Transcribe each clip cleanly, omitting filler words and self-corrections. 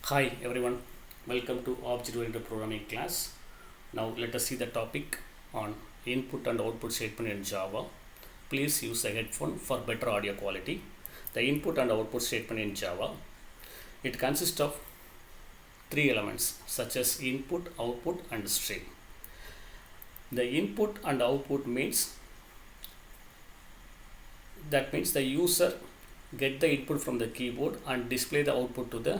Hi everyone, welcome to Object-Oriented Programming class. Now let us see the topic on input and output statement in Java. Please use a headphone for better audio quality. The input and output statement in Java, it consists of three elements such as input, output and string. The input and output means the user get the input from the keyboard and display the output to the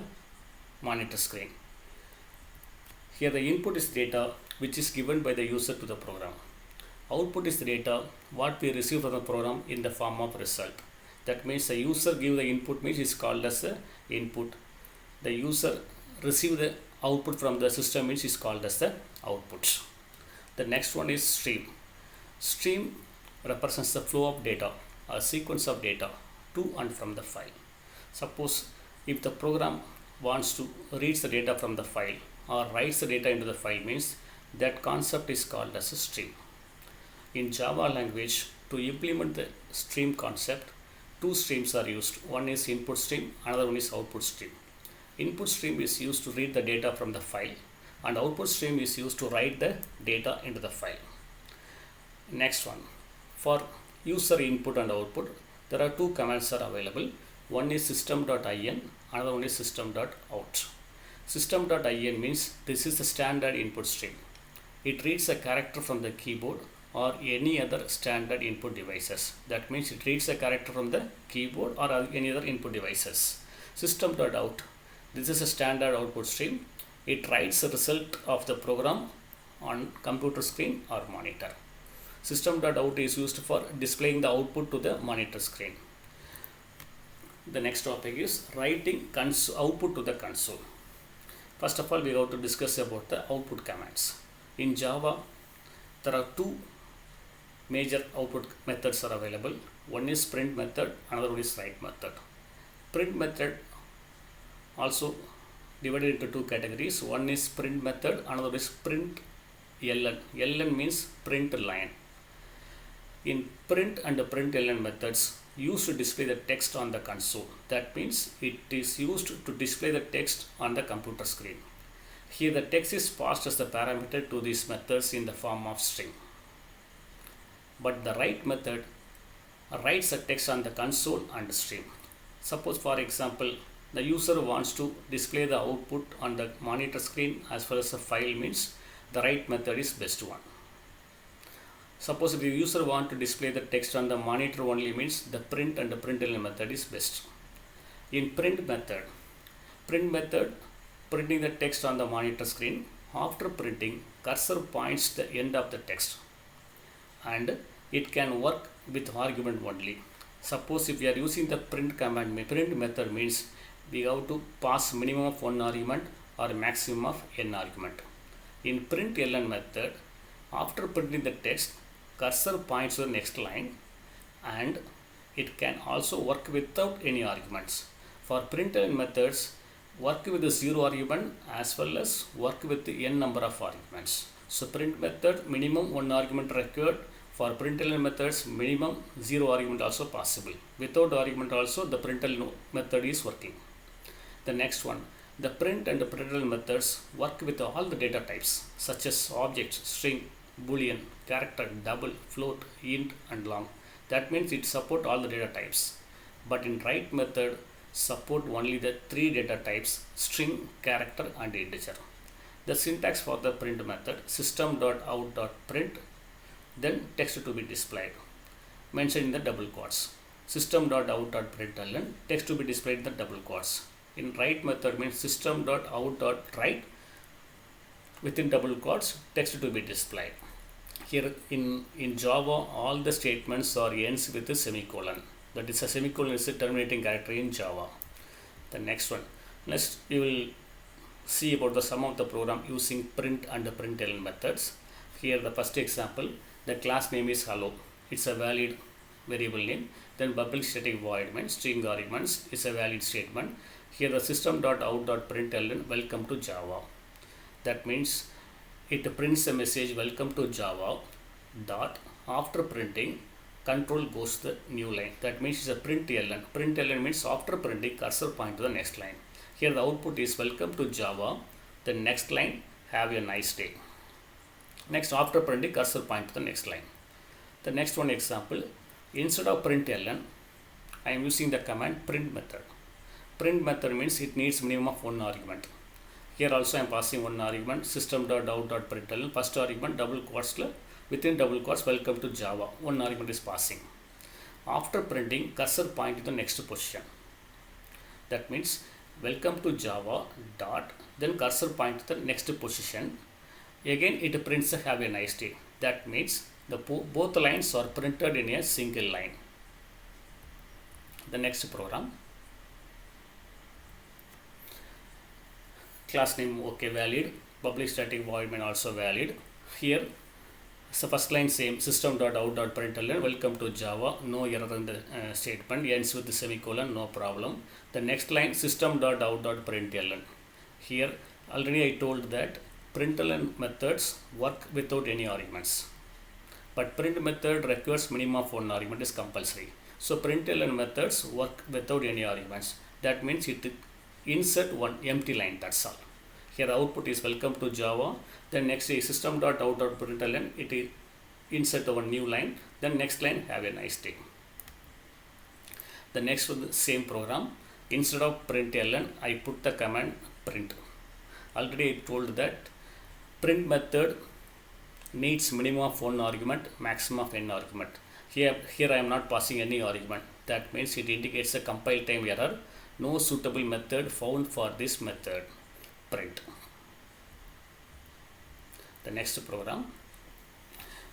monitor screen. Here the input is data which is given by the user to the program. Output is the data what we receive from the program in the form of result. That means the user give the input means is called as the input. The user receive the output from the system means is called as the output. The next one is stream. Stream represents the flow of data, a sequence of data to and from the file. Suppose if the program wants to read the data from the file or writes the data into the file means that concept is called as a stream. In Java language, to implement the stream concept, two streams are used. One is input stream, another one is output stream. Input stream is used to read the data from the file and output stream is used to write the data into the file. Next one, for user input and output, there are two commands are available. One is system.in, another one is system.out. System.in means this is the standard input stream. It reads a character from the keyboard or any other standard input devices. That means it reads a character from the keyboard or any other input devices. System.out, this is a standard output stream. It writes the result of the program on computer screen or monitor. System.out is used for displaying the output to the monitor screen. The next topic is writing output to the console. First of all, we have to discuss about the output commands. In Java, there are two major output methods are available. One is print method, another one is write method. Print method also divided into two categories. One is print method, another is print ln. ln means print line. In print and print ln methods, used to display the text on the console. That means it is used to display the text on the computer screen. Here the text is passed as the parameter to these methods in the form of string. But the write method writes the text on the console and stream. Suppose for example, the user wants to display the output on the monitor screen as well as the file means the write method is best one. Suppose if the user want to display the text on the monitor only means the print and the println method is best. In print method, printing the text on the monitor screen. After printing, cursor points the end of the text and it can work with argument only. Suppose if we are using the print command, print method means we have to pass minimum of one argument or maximum of n argument. In print ln method, after printing the text, cursor points to the next line and it can also work without any arguments. For println methods, work with the zero argument as well as work with the n number of arguments. So print method minimum one argument required. For println methods minimum zero argument also possible. Without argument also the println method is working. The next one, the print and the println methods work with all the data types such as objects, string, boolean, character, double, float, int and long. That means it support all the data types. But in write method support only the three data types, string, character and integer. The syntax for the print method, system.out.print, then text to be displayed, mentioned in the double quotes. System.out.println, text to be displayed in the double quotes. In write method means system.out.write, within double quotes, text to be displayed. Here in Java, all the statements are ends with a semicolon. That is, a semicolon is a terminating character in Java. The next one, next we will see about the sum of the program using print and the println methods. Here the first example, the class name is hello. It's a valid variable name. Then public static void means string arguments is a valid statement. Here the system.out.println welcome to Java. That means it prints a message welcome to Java dot after printing control goes to the new line. That means it's a print ln. Print ln means after printing cursor point to the next line. Here the output is welcome to Java. The next line, have a nice day. Next, after printing, cursor point to the next line. The next one example, instead of println, I am using the command print method. Print method means it needs minimum of one argument. Here also I am passing one argument, system.out.println. First argument double quotes, within double quotes, welcome to Java. One argument is passing. After printing, cursor point to the next position. That means welcome to Java dot, then cursor point to the next position. Again it prints have a nice day. That means the both lines are printed in a single line. The next program, class name okay valid, public static void main also valid. Here so first line same, system.out.println, welcome to Java, no error in the statement, ends with the semicolon, no problem. The next line, system.out.println. Here already I told that println methods work without any arguments, but print method requires minimum of one argument, is compulsory. So println methods work without any arguments. That means it insert one empty line, that's all. Here the output is welcome to Java. Then next is system.out.println, it is insert one new line. Then next line, have a nice day. The next one, the same program, instead of println, I put the command print. Already I told that print method needs minimum of one argument, maximum of n argument. Here I am not passing any argument. That means it indicates a compile time error. No suitable method found for this method. Print. The next program,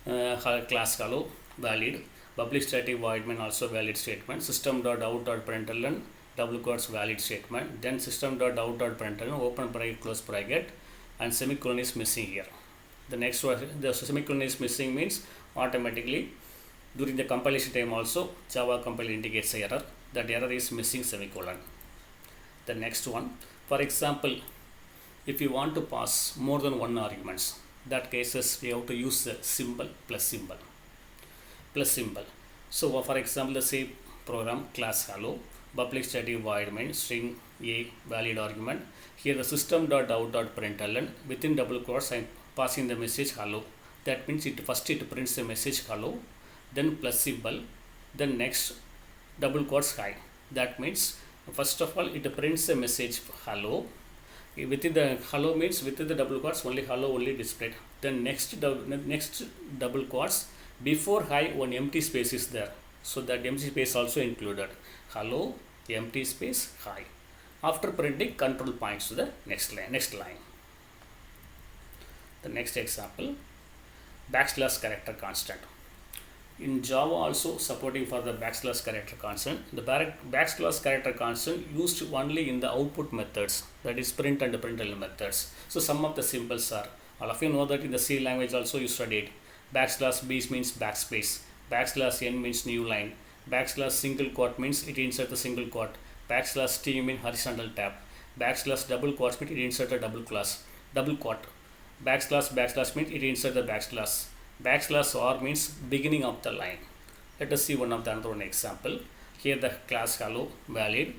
class hello valid, public static void main also valid statement, system.out.println double quotes valid statement, then system.out.println open bracket close bracket, and semicolon is missing here. The next one, the semicolon is missing means automatically during the compilation time also Java compiler indicates a error. That error is missing semicolon. The next one, for example, if you want to pass more than one arguments, that cases we have to use the symbol plus symbol plus symbol. So for example, the same program, class hello, public static void main string a valid argument. Here the system.out.println, within double quotes I am passing the message hello. That means it first it prints the message hello, then plus symbol, then next double quotes hi. That means first of all it prints the message hello. Within the hello means within the double quotes only hello only displayed. Then next double quotes, before hi one empty space is there, so that empty space also included. Hello empty space hi. After printing, control points to the next line. The next example, backslash character constant. In Java also supporting for the backslash character constant. The backslash character constant used only in the output methods, that is print and println methods. So some of the symbols are, all of you know that in the C language also you studied. Backslash B means backspace, backslash N means new line, backslash single quote means it inserts the single quote, backslash T means horizontal tab, backslash double quotes means it inserts a double quote, backslash means it inserts the backslash. Backslash R means beginning of the line. Let us see one of the another one example. Here the class hello valid,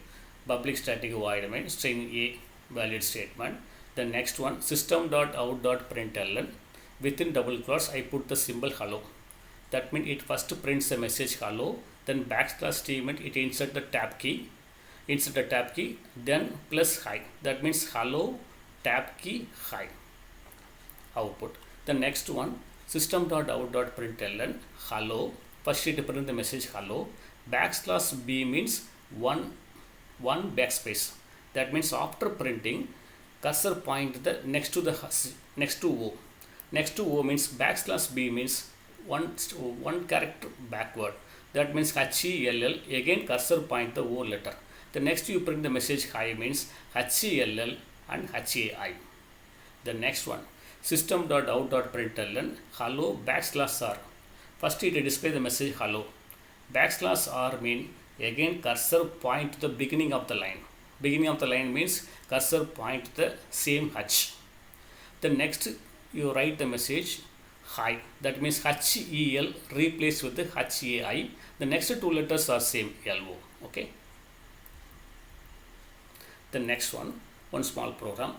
public static void main string a valid statement. The next one, system.out.println, within double quotes I put the symbol hello. That means it first prints the message hello, then backslash T means it insert the tab key, then plus hi. That means hello tab key hi output. The next one, system.out.println hello, first it print the message hello, backslash B means one backspace. That means after printing, cursor point the next to O. Next to O means backslash B means one character backward. That means HELL, again cursor point the O letter. The next you print the message hi means HELL and HAI. The next one, system.out.println hello backslash R. First it display the message hello. Backslash R mean again cursor point to the beginning of the line. Beginning of the line means cursor point to the same H. The next you write the message hi. That means HEL replaced with the HAI. The next two letters are same LO. Okay. The next one small program.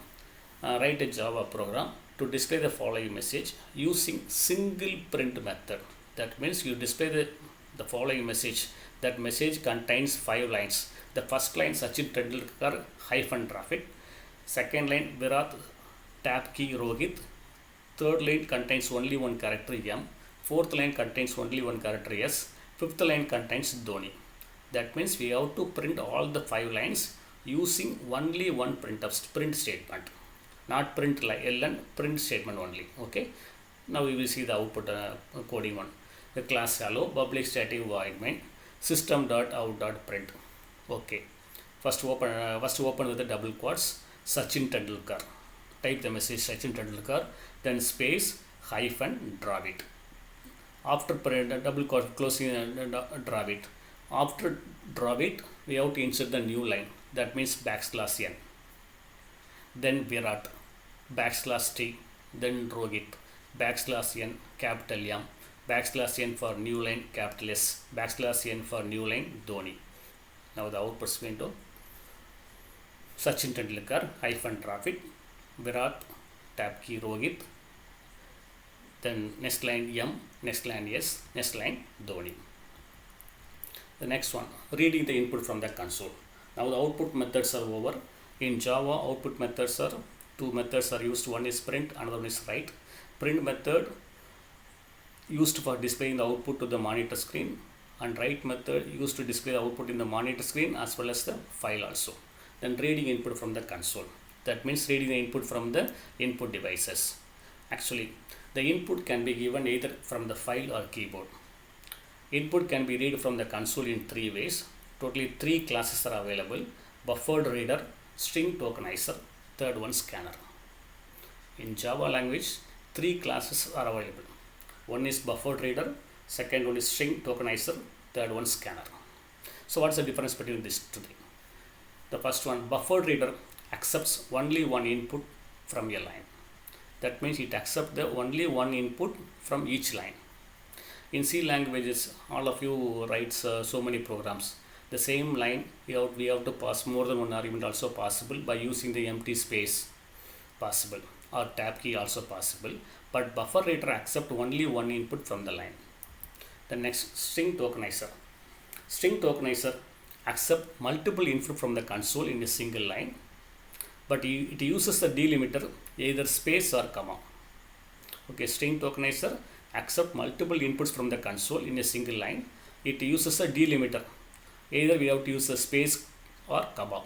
Write a Java program to display the following message using single print method. That means you display the following message. That message contains 5 lines. The first line Sachin Tendulkar -Dravid. Second line Virat tab key Rohit. Third line contains only one character M. Fourth line contains only one character S. Fifth line contains Dhoni. That means we have to print all the 5 lines using only one print statement, not print like ln, print statement only. Okay. Now we will see the output coding one. The class hello public static void main system.out.print. Okay. First open with the double quotes Sachin Tendulkar. Type the message Sachin Tendulkar, then space -Dravid. After double quote closing Dravid. After Dravid, we have to insert the new line. That means \n. Then Virat, \t. Then Rohit, \n, capital M, \n for new line, capital S, \n for new line, Dhoni. Now the output window. Sachin Tendulkar -Dravid, Virat tab key Rohit, then next line M, next line S, next line Dhoni. The next one, reading the input from the console. Now the output methods are over. In Java, output methods are 2 methods are used. One is print, another one is write. Print method used for displaying the output to the monitor screen, and write method used to display the output in the monitor screen as well as the file also. Then reading input from the console. That means reading the input from the input devices. Actually, the input can be given either from the file or keyboard. Input can be read from the console in 3 ways. Totally 3 classes are available. Buffered reader, string tokenizer, third one scanner. In Java language, 3 classes are available. One is buffered reader, second one is string tokenizer, third one scanner. So what's the difference between these two things? The first one, buffered reader accepts only one input from a line. That means it accepts the only one input from each line. In C languages, all of you write so many programs. The same line we have to pass more than one argument also possible by using the empty space possible, or tab key also possible. But buffer reader accept only one input from the line. The next, string tokenizer. String tokenizer accept multiple input from the console in a single line, but it uses the delimiter either space or comma. Okay, string tokenizer accept multiple inputs from the console in a single line. It uses a delimiter. Either we have to use a space or comma,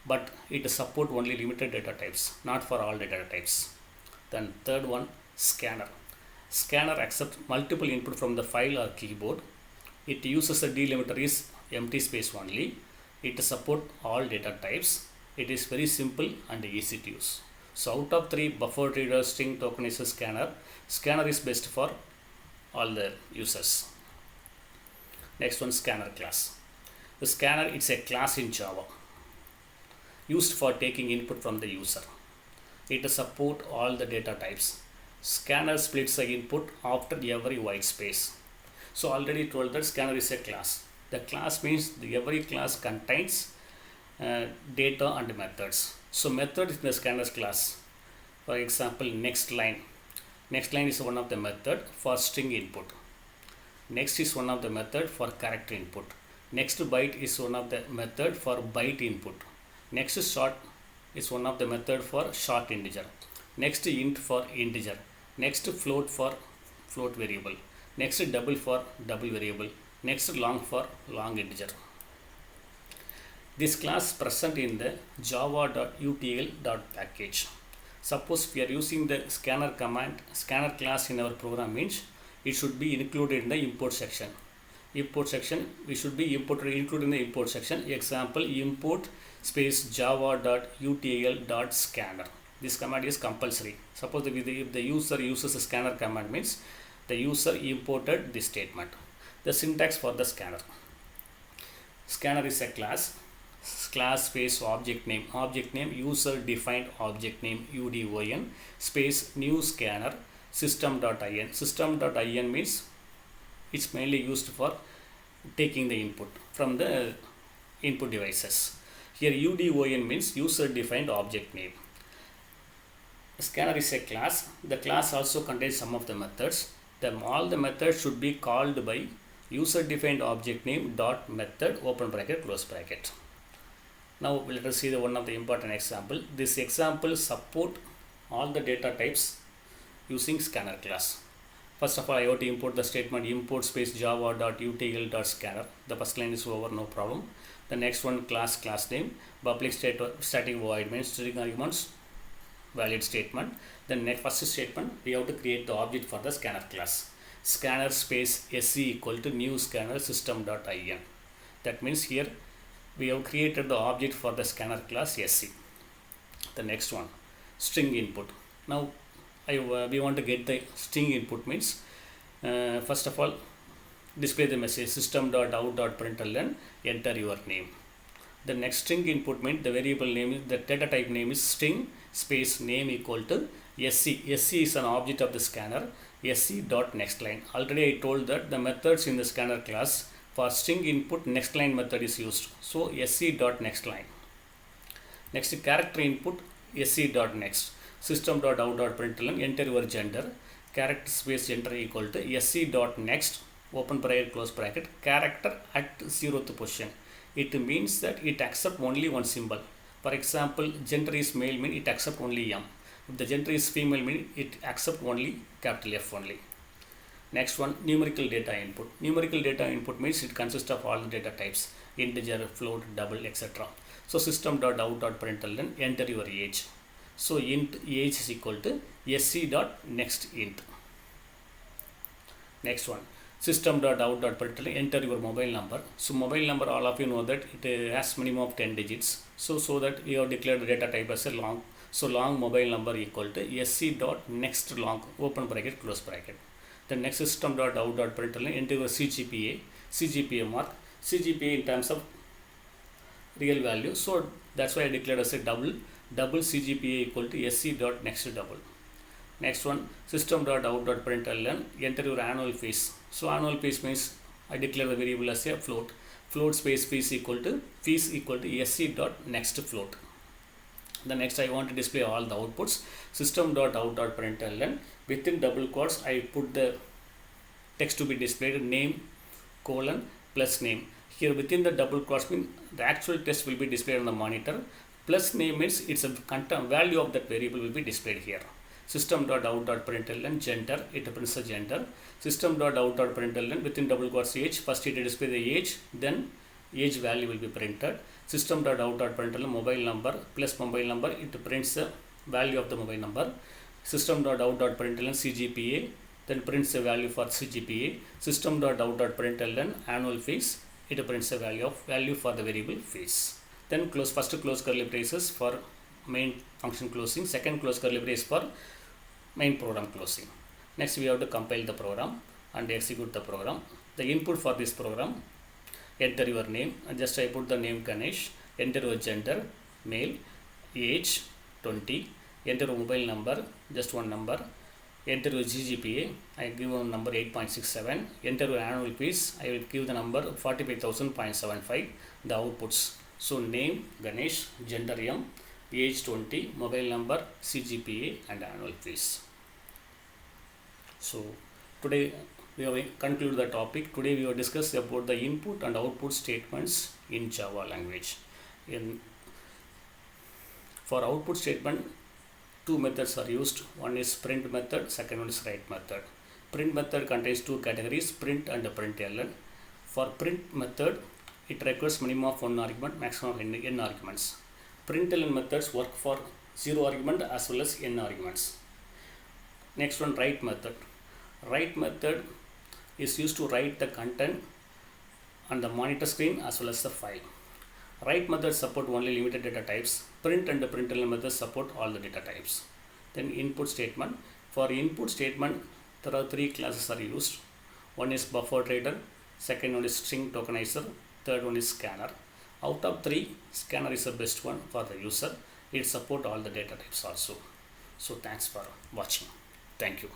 but it support only limited data types, not for all data types. Then third one, scanner. Scanner accepts multiple input from the file or keyboard. It uses a delimiter is empty space only. It support all data types. It is very simple and easy to use. So out of 3, buffer reader, string tokenizer, scanner is best for all the users. Next one, scanner class. The scanner is a class in Java used for taking input from the user. It supports all the data types. Scanner splits the input after every white space. So already told that scanner is a class. The class means every class contains data and methods. So method is the scanner's class. For example, next line. Next line is one of the method for string input. Next is one of the method for character input. Next byte is one of the method for byte input. Next short is one of the method for short integer. Next int for integer. Next float for float variable. Next double for double variable. Next long for long integer. This class present in the java.utl.package. Suppose we are using the scanner command, scanner class in our program means it should be included in the import section. Import section, we should be included in the import section. Example, import space java.utl.scanner. This command is compulsory. Suppose if the user uses the scanner command means the user imported this statement. The syntax for the scanner. Scanner is a class. Class space object name user defined object name UDON space new scanner system.in. System.in means it's mainly used for taking the input from the input devices. Here UDON means user defined object name. Scanner is a class. The class also contains some of the methods. All the methods should be called by user defined object name dot method open bracket close bracket. Now let us see the one of the important example. This example support all the data types using scanner class. First of all, I have to import the statement import space java.utl.scanner. The first line is over, no problem. The next one class name, public static void means string arguments, valid statement. Then next first statement, we have to create the object for the scanner class. Scanner space sc equal to new scanner system.in. That means here we have created the object for the scanner class sc. The next one, string input. Now we want to get the string input means first of all display the message system.out.println, enter your name. The next string input means the variable name, the data type name is string space name equal to sc. Sc is an object of the scanner, sc dot next line. Already I told that the methods in the scanner class for string input next line method is used. So sc dot next line. Next character input sc dot next. System.out.println, enter your gender, character space gender equal to sc dot next open bracket close bracket character at 0th position. It means that it accepts only one symbol. For example, gender is male mean it accepts only M. If the gender is female mean it accepts only capital F only. Next one, numerical data input. Numerical data input means it consists of all the data types, integer, float, double, etc. So system.out.println, enter your age. So int age is equal to sc dot next int. Next one, system.out.println, enter your mobile number. So mobile number, all of you know that it has minimum of 10 digits. So that we have declared the data type as a long. So long mobile number equal to sc dot next long open bracket close bracket. The next system.out.println, enter your CGPA mark. CGPA in terms of real value. So that's why I declared as a double CGPA equal to sc dot next double. Next one, system.out.println, enter your annual fees. So annual fees means I declare the variable as a float. Float space fees equal to sc dot next float. The next I want to display all the outputs. System.out.println, within double quotes I put the text to be displayed name colon plus name. Here within the double quotes means the actual text will be displayed on the monitor. Plus name means it's a content value of that variable will be displayed here. System.out.println gender, it prints the gender. System.out.println within double quotes age, first it display the age, then age value will be printed. System.out.println mobile number plus mobile number, it prints the value of the mobile number. System.out.println CGPA, then prints the value for CGPA. System.out.println annual fees, it prints the value for the variable fees. Then first close curly braces for main function closing, second close curly brace for main program closing. Next we have to compile the program and execute the program. The input for this program, enter your name, and just I put the name Ganesh, enter your gender male, age 20, enter your mobile number, just one number, enter your CGPA, I give a number 8.67, enter your annual fees, I will give the number 45,000.75, the outputs. So name Ganesh, gender M, age 20, mobile number, CGPA and annual fees. So today we have concluded the topic. Today we have discussed about the input and output statements in Java language. For output statement, two methods are used. One is print method, second one is write method. Print method contains two categories, print and println. For print method, it requires minimum of one argument, maximum of n arguments. Println methods work for 0 argument as well as n arguments. Next one, write method. Write method is used to write the content on the monitor screen as well as the file. Write methods support only limited data types. Print and the println methods support all the data types. Then input statement. For input statement, there are three classes are used. One is buffer reader, second one is string tokenizer, third one is scanner. Out of three, scanner is the best one for the user. It support all the data types also. So thanks for watching. Thank you.